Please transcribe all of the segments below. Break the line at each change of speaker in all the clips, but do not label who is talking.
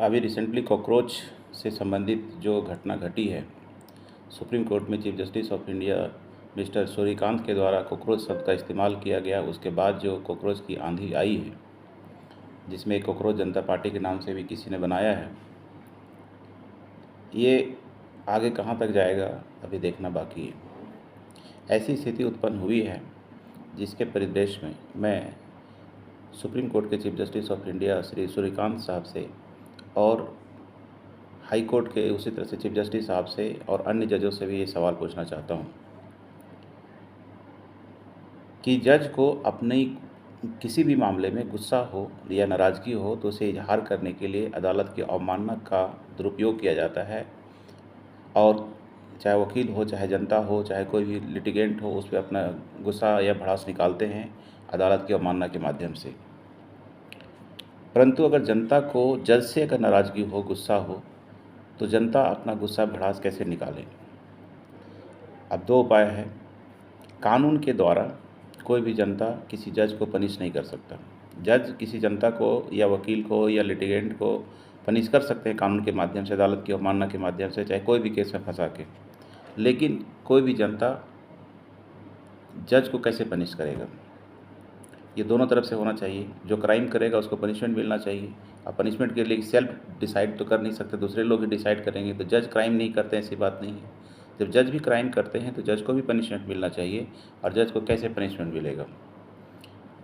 अभी recently cockroach से संबंधित जो घटना घटी है, सुप्रीम कोर्ट में chief justice of India mister Suryakant के द्वारा कॉकरोच शब्द का इस्तेमाल किया गया। उसके बाद जो कॉकरोच की आंधी आई है, जिसमें एक कॉकरोच जनता पार्टी के नाम से भी किसी ने बनाया है, ये आगे कहाँ तक जाएगा अभी देखना बाकी है। ऐसी स्थिति उत्पन्न हुई है जिसके परिदृश्य में मैं सुप्रीम कोर्ट के chief justice of India Shri Suryakant साहब से और हाई कोर्ट के उसी तरह से चीफ जस्टिस साहब से और अन्य जजों से भी ये सवाल पूछना चाहता हूँ कि जज को अपनी किसी भी मामले में गुस्सा हो या नाराज़गी हो तो उसे इजहार करने के लिए अदालत की अवमानना का दुरुपयोग किया जाता है, और चाहे वकील हो, चाहे जनता हो, चाहे कोई भी लिटिगेंट हो, उस पर अपना गुस्सा या भड़ास निकालते हैं अदालत की अवमानना के माध्यम से। परंतु अगर जनता को जज से अगर नाराज़गी हो, गुस्सा हो, तो जनता अपना गुस्सा भड़ास कैसे निकाले? अब दो उपाय है। कानून के द्वारा कोई भी जनता किसी जज को पनिश नहीं कर सकता। जज किसी जनता को या वकील को या लिटिगेंट को पनिश कर सकते हैं कानून के माध्यम से, अदालत की अवमानना के माध्यम से, चाहे कोई भी केस में फंसा के। लेकिन कोई भी जनता जज को कैसे पनिश करेगा? ये दोनों तरफ से होना चाहिए। जो क्राइम करेगा उसको पनिशमेंट मिलना चाहिए। अब पनिशमेंट के लिए सेल्फ डिसाइड तो कर नहीं सकते, दूसरे लोग ही डिसाइड करेंगे। तो जज क्राइम नहीं करते, ऐसी बात नहीं है। जब जज भी क्राइम करते हैं तो जज को भी पनिशमेंट मिलना चाहिए। और जज को कैसे पनिशमेंट मिलेगा?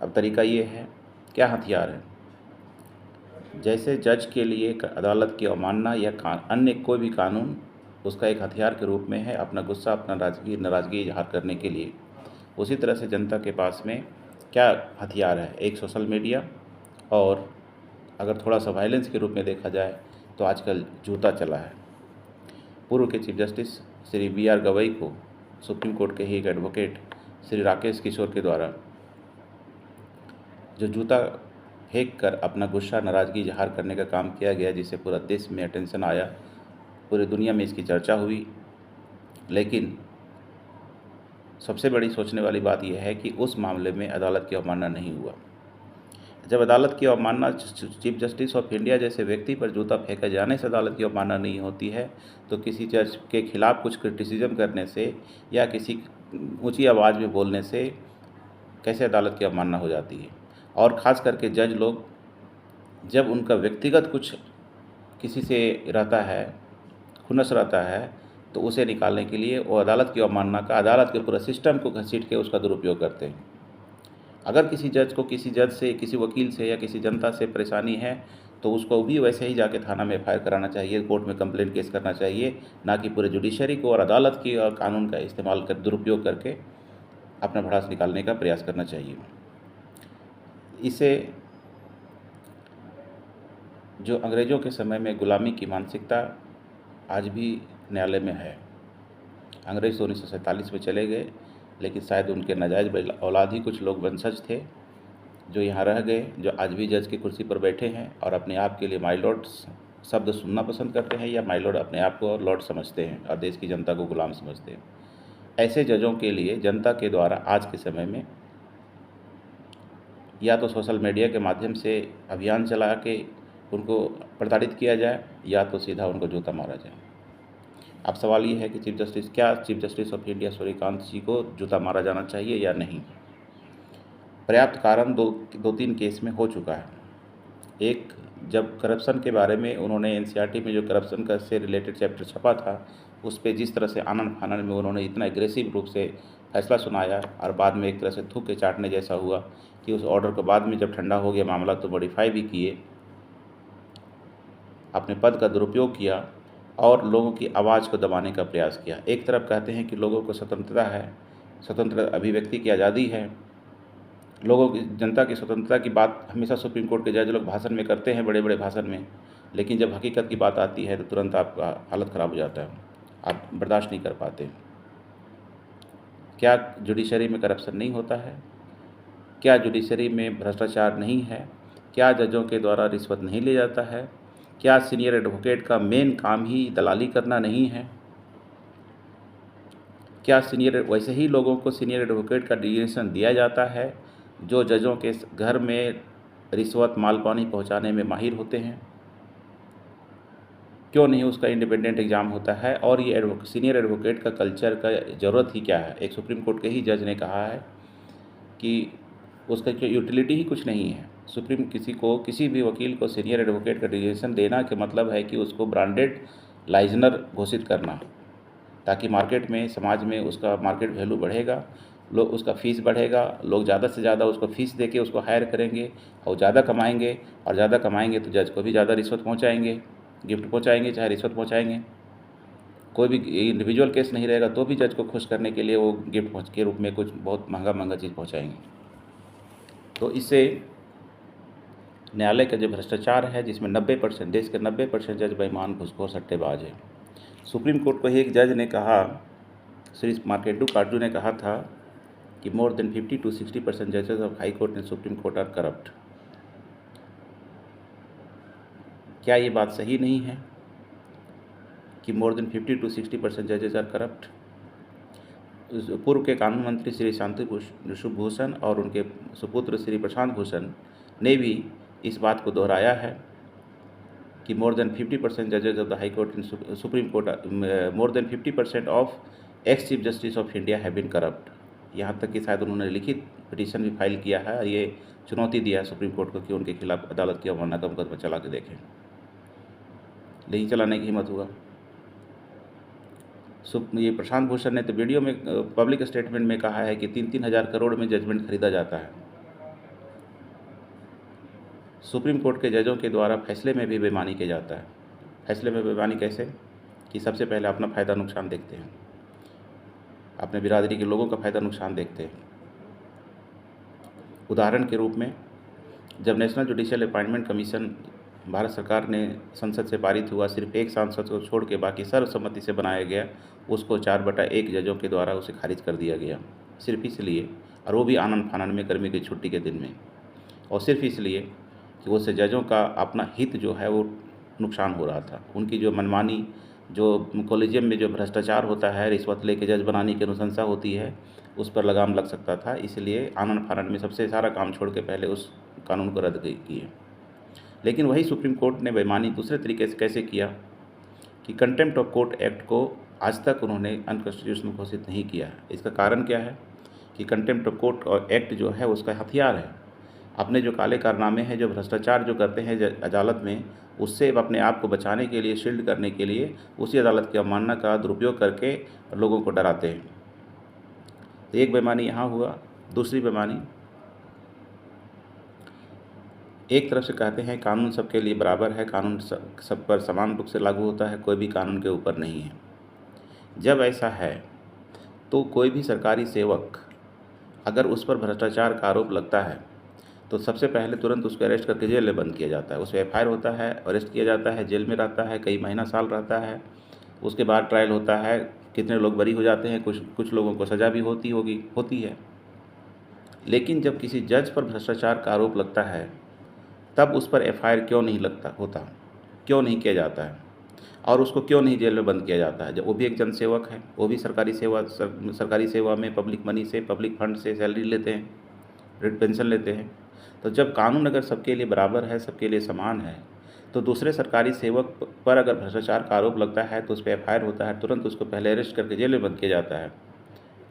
अब तरीका ये है, क्या हथियार है? जैसे जज के लिए अदालत की अवमानना या अन्य कोई भी कानून उसका एक हथियार के रूप में है अपना गुस्सा, अपना नाराज़गी इजहार करने के लिए, उसी तरह से जनता के पास में क्या हथियार है? एक सोशल मीडिया, और अगर थोड़ा सा वायलेंस के रूप में देखा जाए तो आजकल जूता चला है। पूर्व के chief justice Shri B.R. Gavai को सुप्रीम कोर्ट के ही एक एडवोकेट श्री राकेश किशोर के द्वारा जो जूता फेंक कर अपना गुस्सा, नाराज़गी इजहार करने का काम किया गया, जिससे पूरा देश में अटेंशन आया, पूरी दुनिया में इसकी चर्चा हुई। लेकिन सबसे बड़ी सोचने वाली बात यह है कि उस मामले में अदालत की अवमानना नहीं हुआ। जब अदालत की अवमानना चीफ जस्टिस ऑफ इंडिया जैसे व्यक्ति पर जूता फेंका जाने से अदालत की अवमानना नहीं होती है, तो किसी जज के खिलाफ कुछ क्रिटिसिज्म करने से या किसी ऊंची आवाज़ में बोलने से कैसे अदालत की अवमानना हो जाती है? और ख़ास करके जज लोग जब उनका व्यक्तिगत कुछ किसी से रहता है, खुन्नस रहता है, तो उसे निकालने के लिए वो अदालत की अवमानना का, अदालत के पूरे सिस्टम को घसीट के उसका दुरुपयोग करते हैं। अगर किसी जज को किसी जज से, किसी वकील से या किसी जनता से परेशानी है, तो उसको भी वैसे ही जाके थाना में FIR कराना चाहिए, कोर्ट में कंप्लेंट केस करना चाहिए, ना कि पूरे जुडिशरी को और अदालत की और कानून का इस्तेमाल कर दुरुपयोग करके अपना भड़ास निकालने का प्रयास करना चाहिए। इसे जो अंग्रेज़ों के समय में गुलामी की मानसिकता आज भी न्यायालय में है। अंग्रेज़ तो 1947 में चले गए, लेकिन शायद उनके नाजायज़ औलाद ही कुछ लोग वंशज थे जो यहाँ रह गए, जो आज भी जज की कुर्सी पर बैठे हैं और अपने आप के लिए माय लॉर्ड शब्द सुनना पसंद करते हैं, या माय लॉर्ड अपने आप को लॉर्ड समझते हैं और देश की जनता को गुलाम समझते हैं। ऐसे जजों के लिए जनता के द्वारा आज के समय में या तो सोशल मीडिया के माध्यम से अभियान चला के उनको प्रताड़ित किया जाए, या तो सीधा उनको जूता मारा जाए। अब सवाल ये है कि chief justice of India Suryakant ji को जूता मारा जाना चाहिए या नहीं? पर्याप्त कारण दो तीन केस में हो चुका है। एक, जब करप्शन के बारे में उन्होंने NCERT में जो करप्शन का से रिलेटेड चैप्टर छपा था, उस पर जिस तरह से आनन फानन में उन्होंने इतना एग्रेसिव रूप से फैसला सुनाया, और बाद में एक तरह से थूक के चाटने जैसा हुआ कि उस ऑर्डर को बाद में जब ठंडा हो गया मामला तो मॉडिफाई भी किए, अपने पद का दुरुपयोग किया और लोगों की आवाज़ को दबाने का प्रयास किया। एक तरफ कहते हैं कि लोगों को स्वतंत्रता है, स्वतंत्र अभिव्यक्ति की आज़ादी है, लोगों की, जनता की स्वतंत्रता की बात हमेशा सुप्रीम कोर्ट के जज लोग भाषण में करते हैं, बड़े बड़े भाषण में, लेकिन जब हकीकत की बात आती है तो तुरंत आपका हालत ख़राब हो जाता है, आप बर्दाश्त नहीं कर पाते। क्या जुडिशरी में करप्शन नहीं होता है? क्या जुडिशरी में भ्रष्टाचार नहीं है? क्या जजों के द्वारा रिश्वत नहीं ले जाता है? क्या सीनियर एडवोकेट का मेन काम ही दलाली करना नहीं है? क्या वैसे ही लोगों को सीनियर एडवोकेट का डिग्नेशन दिया जाता है जो जजों के घर में रिश्वत, मालपानी पहुंचाने में माहिर होते हैं? क्यों नहीं उसका इंडिपेंडेंट एग्ज़ाम होता है, और ये सीनियर एडवोकेट का कल्चर का ज़रूरत ही क्या है। एक सुप्रीम कोर्ट के ही जज ने कहा है कि उसका जो यूटिलिटी ही कुछ नहीं है। किसी भी वकील को सीनियर एडवोकेट का डिजिग्नेशन देना के मतलब है कि उसको ब्रांडेड लाइजनर घोषित करना, ताकि मार्केट में, समाज में उसका मार्केट वैल्यू बढ़ेगा, लोग उसका फ़ीस बढ़ेगा, लोग ज़्यादा से ज़्यादा उसको फ़ीस दे के उसको हायर करेंगे और ज़्यादा कमाएंगे, और ज़्यादा कमाएंगे तो जज को भी ज़्यादा रिश्वत पहुँचाएंगे, गिफ्ट पहुँचाएंगे, चाहे रिश्वत पहुँचाएंगे। कोई भी इंडिविजुअल केस नहीं रहेगा तो भी जज को खुश करने के लिए वो गिफ्ट पहुँच के रूप में कुछ बहुत महंगा चीज़ पहुँचाएंगे। तो इससे न्यायालय का जो भ्रष्टाचार है, जिसमें 90% देश के 90% जज बेईमान, घूसखोर, सट्टेबाज है। सुप्रीम कोर्ट को ही एक जज ने कहा, श्री मार्केंडू काटजू ने कहा था कि मोर देन 50 to 60% जजेस of high court and supreme court are corrupt. क्या ये बात सही नहीं है कि मोर देन 50 to 60% जजेस आर करप्ट? पूर्व के कानून मंत्री श्री शांति भूषण और उनके सुपुत्र श्री प्रशांत भूषण ने भी इस बात को दोहराया है कि मोर देन 50% जजेस of the high court and supreme court, more than 50% of ex chief justice of India have been corrupt. यहाँ तक कि शायद उन्होंने लिखित पिटीशन भी फाइल किया है और ये चुनौती दिया है सुप्रीम कोर्ट को कि उनके खिलाफ अदालत की अवमानना का मुकदमा चला के देखें। नहीं चलाने की हिम्मत हुआ। ये प्रशांत भूषण ने तो वीडियो में, पब्लिक स्टेटमेंट में कहा है कि 3-3 हज़ार करोड़ में जजमेंट खरीदा जाता है। सुप्रीम कोर्ट के जजों के द्वारा फैसले में भी बेईमानी किया जाता है। फैसले में बेईमानी कैसे? कि सबसे पहले अपना फ़ायदा नुकसान देखते हैं, अपने बिरादरी के लोगों का फ़ायदा नुकसान देखते हैं। उदाहरण के रूप में, जब national judicial appointment commission Bharat सरकार ने संसद से पारित हुआ, सिर्फ एक सांसद को छोड़ के बाकी सर्वसम्मति से बनाया गया, उसको 4/1 जजों के द्वारा उसे खारिज कर दिया गया, सिर्फ इसलिए, और वो भी आनन फानन में, गर्मी की छुट्टी के दिन में, और सिर्फ इसलिए कि उससे जजों का अपना हित जो है वो नुकसान हो रहा था। उनकी जो मनमानी, जो कॉलेजियम में जो भ्रष्टाचार होता है, रिश्वत लेके जज बनाने की अनुशंसा होती है, उस पर लगाम लग सकता था। इसलिए आनन फानन में सबसे सारा काम छोड़ के पहले उस कानून को रद्द किए। लेकिन वही सुप्रीम कोर्ट ने बेईमानी दूसरे तरीके से कैसे किया कि कंटेम्प्ट ऑफ कोर्ट एक्ट को आज तक उन्होंने अनकॉन्स्टिट्यूशनल घोषित नहीं किया है। इसका कारण क्या है कि कंटेम्प्ट ऑफ कोर्ट एक्ट जो है उसका हथियार है। अपने जो काले कारनामे हैं, जो भ्रष्टाचार जो करते हैं अदालत में, उससे अपने आप को बचाने के लिए, शील्ड करने के लिए, उसी अदालत की अवमानना का दुरुपयोग करके लोगों को डराते हैं। तो एक बेईमानी यहाँ हुआ। दूसरी बेईमानी, एक तरफ से कहते हैं कानून सबके लिए बराबर है, कानून सब पर समान रूप से लागू होता है, कोई भी कानून के ऊपर नहीं है। जब ऐसा है तो कोई भी सरकारी सेवक अगर उस पर भ्रष्टाचार का आरोप लगता है तो सबसे पहले तुरंत उसको अरेस्ट करके जेल में बंद किया जाता है। उस पर FIR होता है, अरेस्ट किया जाता है, जेल में रहता है, कई महीना साल रहता है। उसके बाद ट्रायल होता है, कितने लोग बरी हो जाते हैं, कुछ लोगों को सज़ा भी होती है। लेकिन जब किसी जज पर भ्रष्टाचार का आरोप लगता है तब उस पर FIR क्यों नहीं क्यों नहीं किया जाता है, और उसको क्यों नहीं जेल में बंद किया जाता है? जब वो भी एक जनसेवक है, वो भी सरकारी सेवा में पब्लिक मनी से, पब्लिक फंड से सैलरी लेते हैं, पेंशन लेते हैं। तो जब कानून अगर सबके लिए बराबर है, सबके लिए समान है, तो दूसरे सरकारी सेवक पर अगर भ्रष्टाचार का आरोप लगता है तो उस पर FIR होता है, तुरंत उसको पहले अरेस्ट करके जेल में बंद किया जाता है।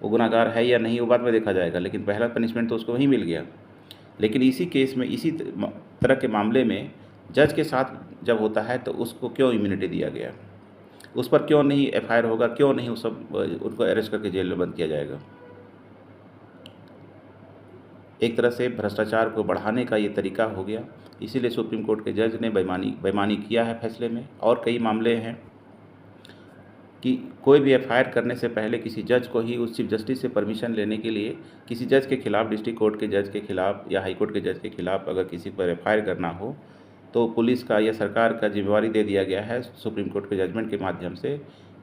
वो गुनाहगार है या नहीं वो बाद में देखा जाएगा, लेकिन पहला पनिशमेंट तो उसको वहीं मिल गया। लेकिन इसी केस में, इसी तरह के मामले में जज के साथ जब होता है तो उसको क्यों इम्यूनिटी दिया गया? उस पर क्यों नहीं FIR होगा? क्यों नहीं उनको अरेस्ट करके जेल में बंद किया जाएगा? एक तरह से भ्रष्टाचार को बढ़ाने का ये तरीका हो गया। इसीलिए सुप्रीम कोर्ट के जज ने बेईमानी किया है फैसले में। और कई मामले हैं कि कोई भी FIR करने से पहले किसी जज को ही उस चीफ जस्टिस से परमिशन लेने के लिए, किसी जज के खिलाफ, डिस्ट्रिक्ट कोर्ट के जज के खिलाफ या हाई कोर्ट के जज के खिलाफ अगर किसी पर FIR करना हो तो पुलिस का या सरकार का जिम्मेवारी दे दिया गया है सुप्रीम कोर्ट के जजमेंट के माध्यम से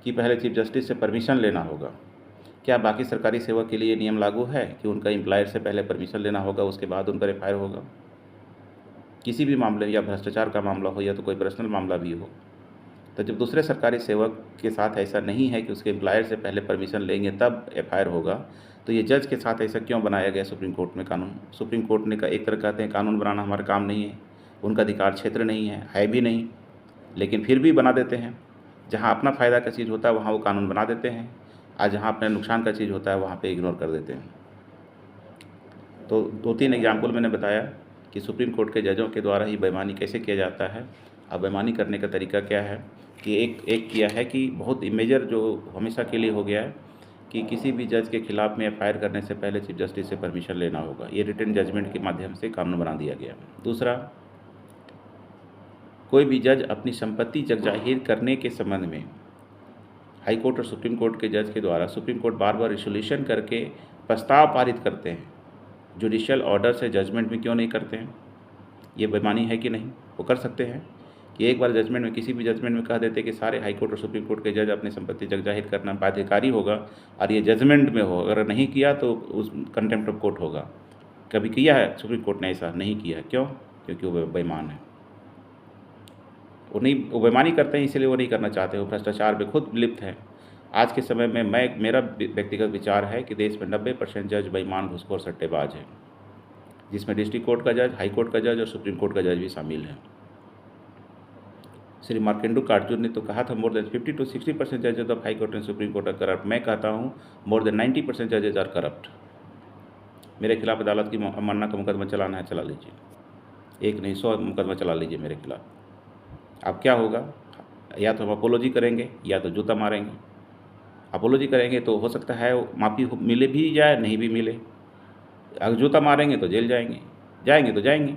कि पहले चीफ जस्टिस से परमिशन लेना होगा। क्या बाकी सरकारी सेवक के लिए नियम लागू है कि उनका एम्प्लॉयर से पहले परमिशन लेना होगा, उसके बाद उन पर FIR होगा? किसी भी मामले, या भ्रष्टाचार का मामला हो या तो कोई पर्सनल मामला भी हो, तो जब दूसरे सरकारी सेवक के साथ ऐसा नहीं है कि उसके एम्प्लॉयर से पहले परमिशन लेंगे तब FIR होगा, तो ये जज के साथ ऐसा क्यों बनाया गया सुप्रीम कोर्ट में कानून? सुप्रीम कोर्ट ने एक तरह कहते हैं कानून बनाना हमारा काम नहीं है, उनका अधिकार क्षेत्र नहीं है भी नहीं। लेकिन फिर भी बना देते हैं। जहाँ अपना फ़ायदा का चीज़ होता है वहाँ वो कानून बना देते हैं, और जहाँ अपने नुकसान का चीज़ होता है वहाँ पे इग्नोर कर देते हैं। तो 2-3 एग्जाम्पल मैंने बताया कि सुप्रीम कोर्ट के जजों के द्वारा ही बेईमानी कैसे किया जाता है, और बेईमानी करने का तरीका क्या है। कि एक किया है कि बहुत मेजर जो हमेशा के लिए हो गया है कि किसी भी जज के खिलाफ में एफआईआर करने से पहले चीफ जस्टिस से परमिशन लेना होगा। ये रिटन जजमेंट के माध्यम से कानून बना दिया गया। दूसरा, कोई भी जज अपनी संपत्ति जगजाहिर करने के संबंध में हाई कोर्ट और सुप्रीम कोर्ट के जज के द्वारा सुप्रीम कोर्ट बार बार रिजोल्यूशन करके प्रस्ताव पारित करते हैं, जुडिशियल ऑर्डर से जजमेंट में क्यों नहीं करते हैं। ये बेईमानी है कि नहीं? वो कर सकते हैं कि एक बार जजमेंट में, किसी भी जजमेंट में कह देते कि सारे हाई कोर्ट और सुप्रीम कोर्ट के जज अपनी संपत्ति जगजाहिर करना बाध्यकारी होगा, और ये जजमेंट में हो, अगर नहीं किया तो उस कंटेम्प्ट ऑफ कोर्ट होगा। कभी किया है सुप्रीम कोर्ट ने? ऐसा नहीं किया है। क्यों? क्योंकि वो बेईमान है। वो बेईमानी करते हैं, इसीलिए वो नहीं करना चाहते। वो भ्रष्टाचार में खुद लिप्त हैं। आज के समय में मेरा व्यक्तिगत विचार है कि देश में 90% जज बेईमान, घूसखोर, सट्टेबाज हैं, जिसमें डिस्ट्रिक्ट कोर्ट का जज, हाई कोर्ट का जज और सुप्रीम कोर्ट का जज भी शामिल हैं। श्री मार्केंडू कार्जुन ने तो कहा था मोर देन 50 to 60% जजेज of high court and supreme court are corrupt. मैं कहता हूँ मोर देन 90% जजेज आर करप्ट। मेरे खिलाफ अदालत की अवमानना का मुकदमा चलाना है, चला लीजिए। एक नहीं 100 मुकदमा चला लीजिए मेरे खिलाफ। अब क्या होगा? या तो हम अपोलॉजी करेंगे या तो जूता मारेंगे। अपोलॉजी करेंगे तो हो सकता है माफ़ी मिले भी जाए, नहीं भी मिले। अगर जूता मारेंगे तो जेल जाएंगे तो जाएंगे।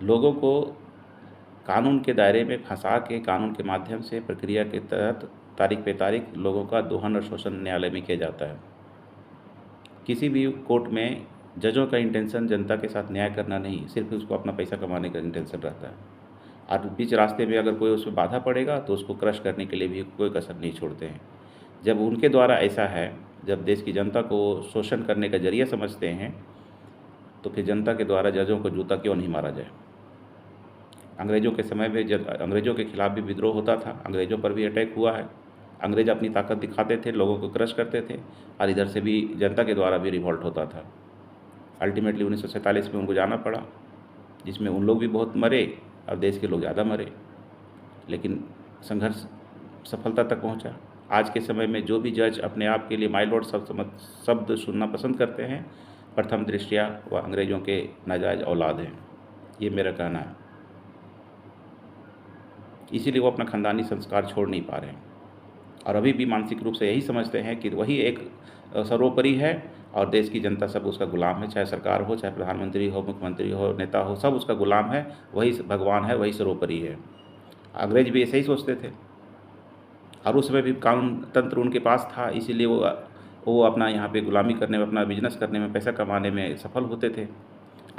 लोगों को कानून के दायरे में फंसा के, कानून के माध्यम से, प्रक्रिया के तहत तारीख पे तारीख लोगों का दोहन और शोषण न्यायालय में किया जाता है। किसी भी कोर्ट में जजों का इंटेंशन जनता के साथ न्याय करना नहीं, सिर्फ उसको अपना पैसा कमाने का इंटेंशन रहता है। और बीच रास्ते में अगर कोई उसमें बाधा पड़ेगा तो उसको क्रश करने के लिए भी कोई कसर नहीं छोड़ते हैं। जब उनके द्वारा ऐसा है, जब देश की जनता को शोषण करने का जरिया समझते हैं, तो फिर जनता के द्वारा जजों को जूता क्यों नहीं मारा जाए। अंग्रेज़ों के समय में जब अंग्रेज़ों के खिलाफ भी विद्रोह होता था, अंग्रेज़ों पर भी अटैक हुआ है। अंग्रेज़ अपनी ताकत दिखाते थे, लोगों को क्रश करते थे, और इधर से भी जनता के द्वारा भी रिवॉल्ट होता था। अल्टीमेटली 1947 में उनको जाना पड़ा, जिसमें उन लोग भी बहुत मरे और देश के लोग ज़्यादा मरे, लेकिन संघर्ष सफलता तक पहुंचा। आज के समय में जो भी जज अपने आप के लिए माय लॉर्ड शब्द सुनना पसंद करते हैं, प्रथम दृष्टया वह अंग्रेज़ों के नाजायज़ औलाद हैं। ये मेरा कहना है। इसीलिए वो अपना ख़ानदानी संस्कार छोड़ नहीं पा रहे हैं, और अभी भी मानसिक रूप से यही समझते हैं कि वही एक सर्वोपरि है, और देश की जनता सब उसका गुलाम है। चाहे सरकार हो, चाहे प्रधानमंत्री हो, मुख्यमंत्री हो, नेता हो, सब उसका गुलाम है। वही भगवान है, वही सर्वोपरि है। अंग्रेज भी ऐसे ही सोचते थे, और उस समय भी कानून तंत्र उनके पास था, इसीलिए वो अपना यहाँ पे गुलामी करने में, अपना बिजनेस करने में, पैसा कमाने में सफल होते थे।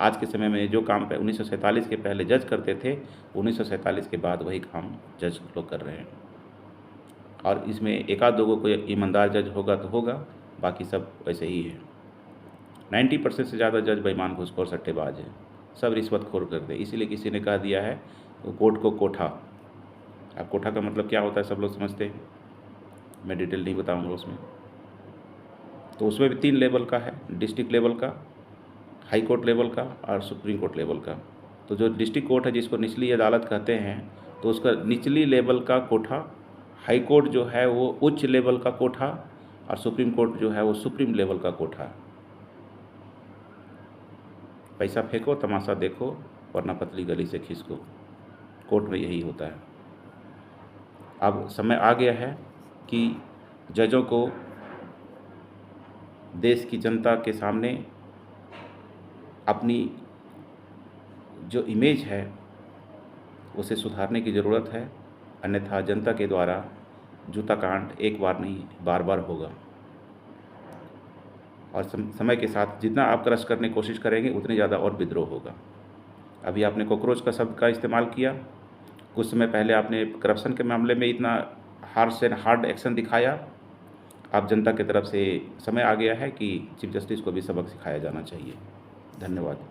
आज के समय में जो काम 1947 के पहले जज करते थे, 1947 के बाद वही काम जज लोग कर रहे हैं। और इसमें एक आध दो कोई ईमानदार जज होगा तो होगा, बाकी सब वैसे ही है। 90% से ज़्यादा जज बेईमान, घूसखोर, सट्टेबाज है, सब रिश्वतखोर करते हैं। इसीलिए किसी ने कह दिया है कोर्ट को कोठा। अब कोठा का मतलब क्या होता है सब लोग समझते हैं, मैं डिटेल नहीं बताऊंगा उसमें। तो उसमें भी 3 लेवल का है, डिस्ट्रिक्ट लेवल का, हाई कोर्ट लेवल का और सुप्रीम कोर्ट लेवल का। तो जो डिस्ट्रिक्ट कोर्ट है, जिसको निचली अदालत कहते हैं, तो उसका निचली लेवल का कोठा, हाई कोर्ट जो है वो उच्च लेवल का कोठा, और सुप्रीम कोर्ट जो है वो सुप्रीम लेवल का कोठा। पैसा फेंको, तमाशा देखो, वरना पतली गली से खिसको। कोर्ट में यही होता है। अब समय आ गया है कि जजों को देश की जनता के सामने अपनी जो इमेज है उसे सुधारने की ज़रूरत है, अन्यथा जनता के द्वारा जूता कांड एक बार नहीं, बार बार होगा। और समय के साथ जितना आप क्रश करने की कोशिश करेंगे, उतनी ज़्यादा और विद्रोह होगा। अभी आपने कॉकरोच का शब्द का इस्तेमाल किया, कुछ समय पहले आपने करप्शन के मामले में इतना हार्श एंड हार्ड एक्शन दिखाया। अब जनता की तरफ से समय आ गया है कि चीफ जस्टिस को भी सबक सिखाया जाना चाहिए। धन्यवाद।